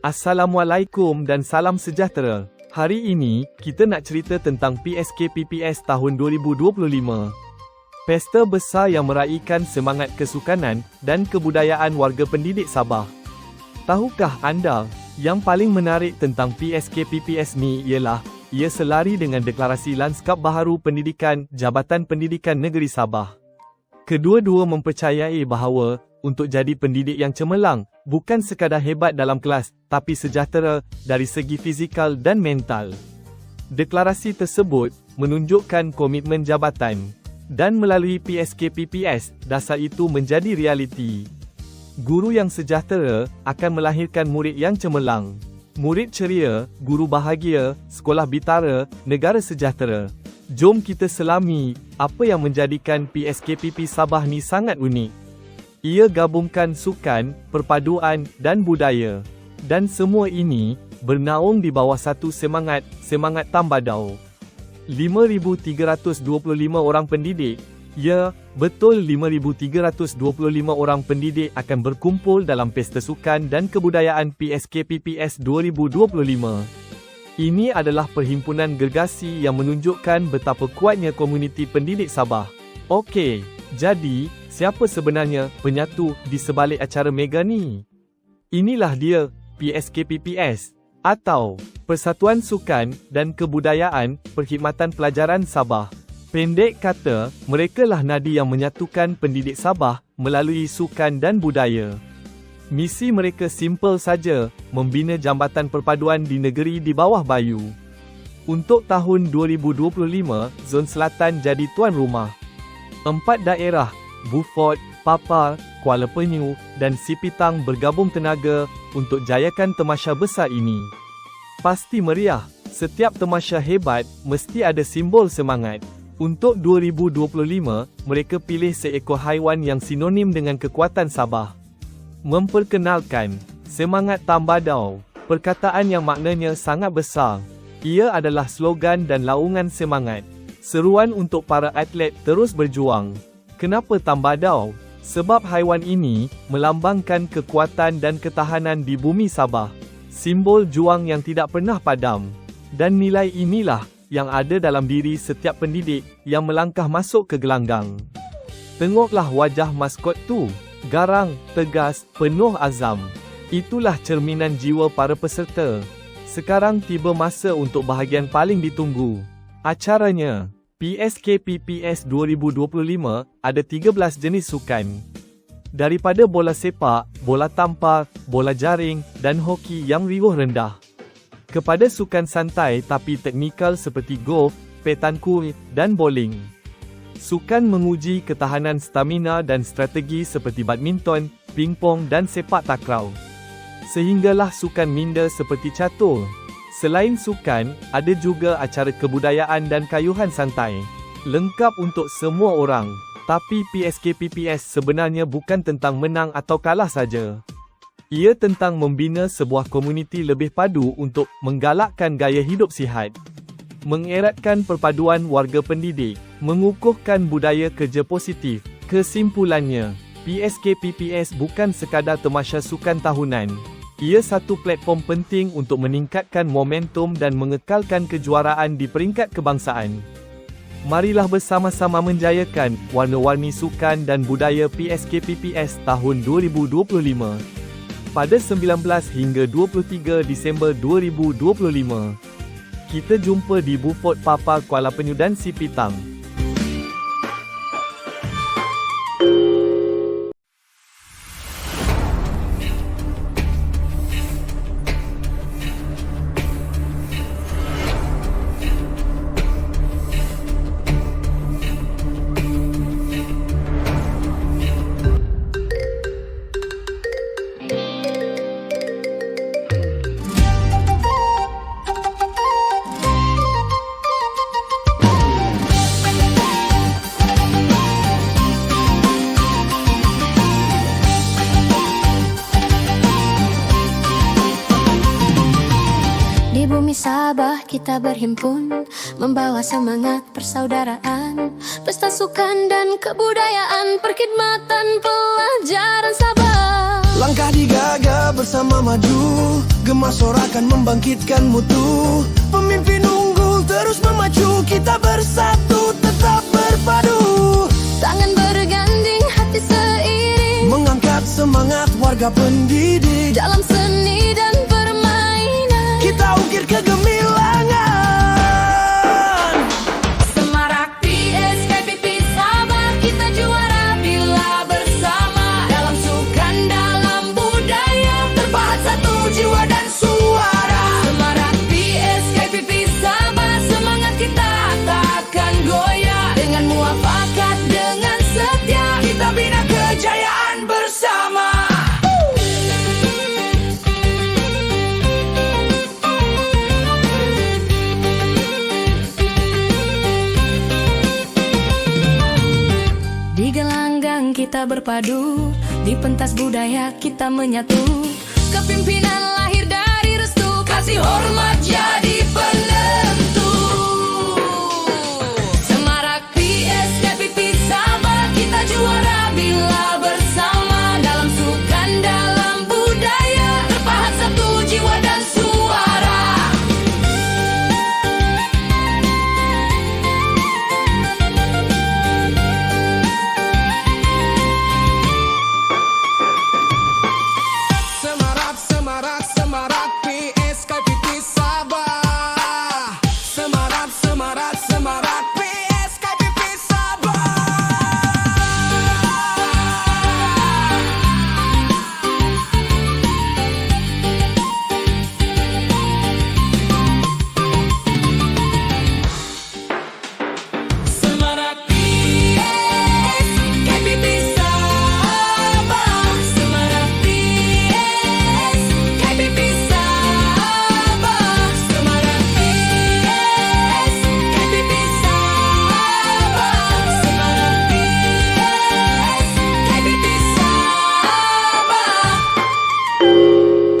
Assalamualaikum dan salam sejahtera. Hari ini, kita nak cerita tentang PSKPPS tahun 2025. Pesta besar yang meraihkan semangat kesukanan dan kebudayaan warga pendidik Sabah. Tahukah anda, yang paling menarik tentang PSKPPS ni ialah, ia selari dengan deklarasi Lanskap Baharu Pendidikan Jabatan Pendidikan Negeri Sabah. Kedua-dua mempercayai bahawa, untuk jadi pendidik yang cemerlang, bukan sekadar hebat dalam kelas, tapi sejahtera dari segi fizikal dan mental. Deklarasi tersebut menunjukkan komitmen jabatan, dan melalui PSKPPS, dasar itu menjadi realiti. Guru yang sejahtera akan melahirkan murid yang cemerlang. Murid ceria, guru bahagia, sekolah bitara, negara sejahtera. Jom kita selami apa yang menjadikan PSKPP Sabah ni sangat unik. Ia gabungkan sukan, perpaduan dan budaya. Dan semua ini bernaung di bawah satu semangat Tambadau. 5,325 orang pendidik. Ya, betul 5,325 orang pendidik akan berkumpul dalam Pesta Sukan dan Kebudayaan PSKPPS 2025. Ini adalah perhimpunan gergasi yang menunjukkan betapa kuatnya komuniti pendidik Sabah. Okey, jadi, siapa sebenarnya penyatu di sebalik acara mega ni? Inilah dia, PSKPPS, atau Persatuan Sukan dan Kebudayaan Perkhidmatan Pelajaran Sabah. Pendek kata, merekalah nadi yang menyatukan pendidik Sabah melalui sukan dan budaya. Misi mereka simple saja, membina jambatan perpaduan di negeri di bawah bayu. Untuk tahun 2025, Zon Selatan jadi tuan rumah. 4 daerah, Beaufort, Papar, Kuala Penyu, dan Sipitang bergabung tenaga untuk jayakan temasya besar ini. Pasti meriah, setiap temasya hebat mesti ada simbol semangat. Untuk 2025, mereka pilih seekor haiwan yang sinonim dengan kekuatan Sabah. Memperkenalkan, semangat Tambadau, perkataan yang maknanya sangat besar. Ia adalah slogan dan laungan semangat. Seruan untuk para atlet terus berjuang. Kenapa Tambadau? Sebab haiwan ini melambangkan kekuatan dan ketahanan di bumi Sabah. Simbol juang yang tidak pernah padam. Dan nilai inilah yang ada dalam diri setiap pendidik yang melangkah masuk ke gelanggang. Tengoklah wajah maskot tu. Garang, tegas, penuh azam. Itulah cerminan jiwa para peserta. Sekarang tiba masa untuk bahagian paling ditunggu. Acaranya. PSKPPS 2025 ada 13 jenis sukan. Daripada bola sepak, bola tampar, bola jaring, dan hoki yang riuh rendah. Kepada sukan santai tapi teknikal seperti golf, petanku, dan bowling. Sukan menguji ketahanan stamina dan strategi seperti badminton, pingpong dan sepak takraw. Sehinggalah sukan minda seperti catur. Selain sukan, ada juga acara kebudayaan dan kayuhan santai. Lengkap untuk semua orang. Tapi PSKPPS sebenarnya bukan tentang menang atau kalah saja. Ia tentang membina sebuah komuniti lebih padu untuk menggalakkan gaya hidup sihat. Mengeratkan perpaduan warga pendidik. Mengukuhkan budaya kerja positif. Kesimpulannya, PSKPPS bukan sekadar temasya sukan tahunan. Ia satu platform penting untuk meningkatkan momentum dan mengekalkan kejuaraan di peringkat kebangsaan. Marilah bersama-sama menjayakan warna-warni sukan dan budaya PSKPPS tahun 2025. Pada 19 hingga 23 Disember 2025. Kita jumpa di Beaufort, Papar, Kuala Penyu dan Sipitang. bumi Sabah kita berhimpun, membawa semangat persaudaraan, pesta sukan dan kebudayaan, perkhidmatan pelajaran Sabah. Langkah digaga bersama maju, gema sorakan membangkitkan mutu. Pemimpin unggul terus memacu, kita bersatu tetap berpadu. Tangan berganding, hati seiring, mengangkat semangat warga pendidik. dalam seni dan permainan Kita ukir kegemilangan. Semarak PSKPP Sabah, kita juara bila bersama. Dalam sukan, dalam budaya, Terpahat satu jiwa dan suara. Semarak PSKPP Sabah, semangat kita takkan goyah. Dengan muafakat, dengan setia, Kita bina kejayaan bersama. di gelanggang kita berpadu, di pentas budaya kita menyatu.